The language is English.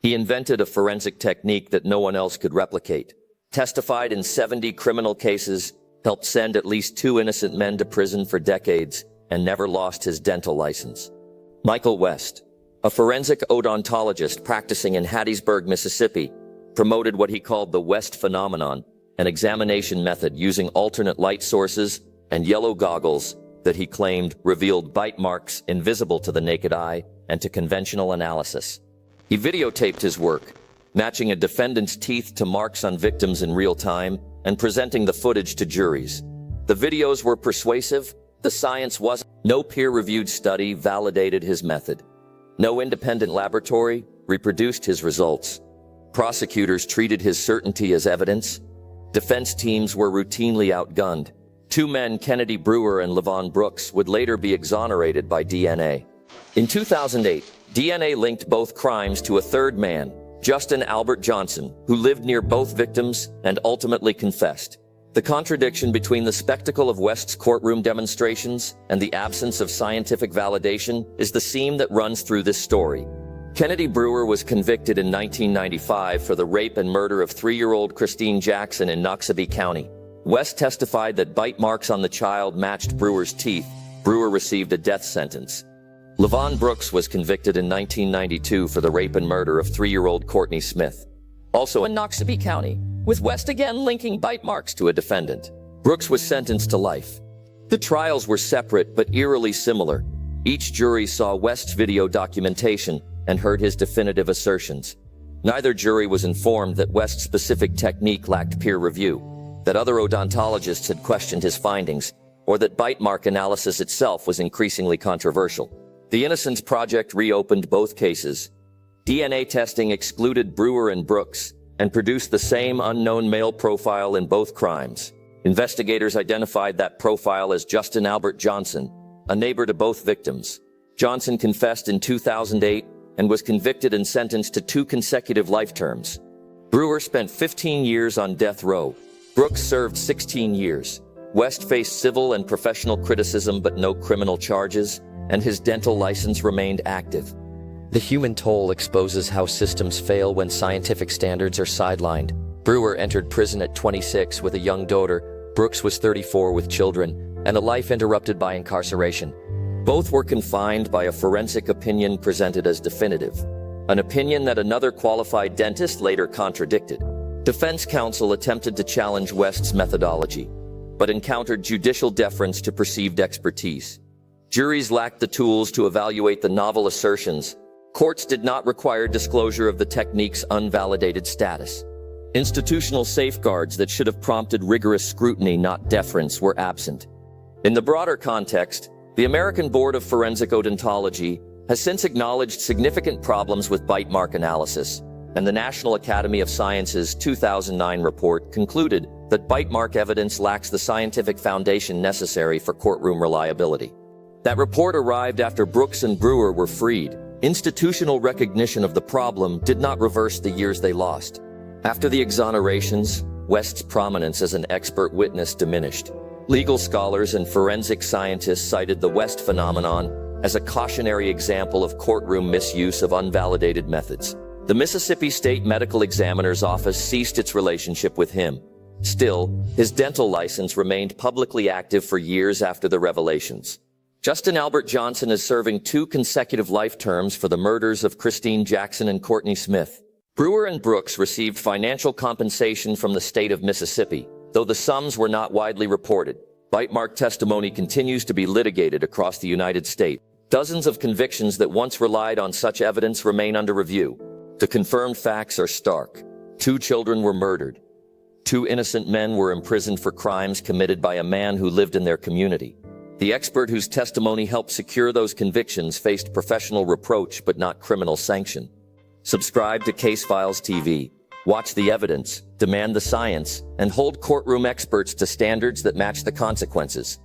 He invented a forensic technique that no one else could replicate. Testified in 70 criminal cases, helped send at least 2 innocent men to prison for decades, and never lost his dental license. Michael West, a forensic odontologist practicing in Hattiesburg, Mississippi, promoted what he called the West phenomenon, an examination method using alternate light sources and yellow goggles that he claimed revealed bite marks invisible to the naked eye and to conventional analysis. He videotaped his work, matching a defendant's teeth to marks on victims in real time and presenting the footage to juries. The videos were persuasive, the science wasn't. No peer-reviewed study validated his method. No independent laboratory reproduced his results. Prosecutors treated his certainty as evidence. Defense teams were routinely outgunned. 2 men, Kennedy Brewer and Levon Brooks, would later be exonerated by DNA. In 2008, DNA linked both crimes to a third man, Justin Albert Johnson, who lived near both victims and ultimately confessed. The contradiction between the spectacle of West's courtroom demonstrations and the absence of scientific validation is the seam that runs through this story. Kennedy Brewer was convicted in 1995 for the rape and murder of 3-year-old Christine Jackson in Noxubee County. West testified that bite marks on the child matched Brewer's teeth. Brewer received a death sentence. Levon Brooks was convicted in 1992 for the rape and murder of 3-year-old Courtney Smith, also in Noxubee County, with West again linking bite marks to a defendant. Brooks was sentenced to life. The trials were separate but eerily similar. Each jury saw West's video documentation and heard his definitive assertions. Neither jury was informed that West's specific technique lacked peer review, that other odontologists had questioned his findings, or that bite mark analysis itself was increasingly controversial. The Innocence Project reopened both cases. DNA testing excluded Brewer and Brooks and produced the same unknown male profile in both crimes. Investigators identified that profile as Justin Albert Johnson, a neighbor to both victims. Johnson confessed in 2008 and was convicted and sentenced to 2 consecutive life terms. Brewer spent 15 years on death row. Brooks served 16 years. West faced civil and professional criticism but no criminal charges, and his dental license remained active. The human toll exposes how systems fail when scientific standards are sidelined. Brewer entered prison at 26 with a young daughter. Brooks was 34 with children, and a life interrupted by incarceration. Both were confined by a forensic opinion presented as definitive, an opinion that another qualified dentist later contradicted. Defense counsel attempted to challenge West's methodology, but encountered judicial deference to perceived expertise. Juries lacked the tools to evaluate the novel assertions. Courts did not require disclosure of the technique's unvalidated status. Institutional safeguards that should have prompted rigorous scrutiny, not deference, were absent. In the broader context, the American Board of Forensic Odontology has since acknowledged significant problems with bite mark analysis, and the National Academy of Sciences' 2009 report concluded that bite mark evidence lacks the scientific foundation necessary for courtroom reliability. That report arrived after Brooks and Brewer were freed. Institutional recognition of the problem did not reverse the years they lost. After the exonerations, West's prominence as an expert witness diminished. Legal scholars and forensic scientists cited the West phenomenon as a cautionary example of courtroom misuse of unvalidated methods. The Mississippi State Medical Examiner's Office ceased its relationship with him. Still, his dental license remained publicly active for years after the revelations. Justin Albert Johnson is serving 2 consecutive life terms for the murders of Christine Jackson and Courtney Smith. Brewer and Brooks received financial compensation from the state of Mississippi, though the sums were not widely reported. Bite mark testimony continues to be litigated across the United States. Dozens of convictions that once relied on such evidence remain under review. The confirmed facts are stark. 2 children were murdered. 2 innocent men were imprisoned for crimes committed by a man who lived in their community. The expert whose testimony helped secure those convictions faced professional reproach but not criminal sanction. Subscribe to Case Files TV. Watch the evidence, demand the science, and hold courtroom experts to standards that match the consequences.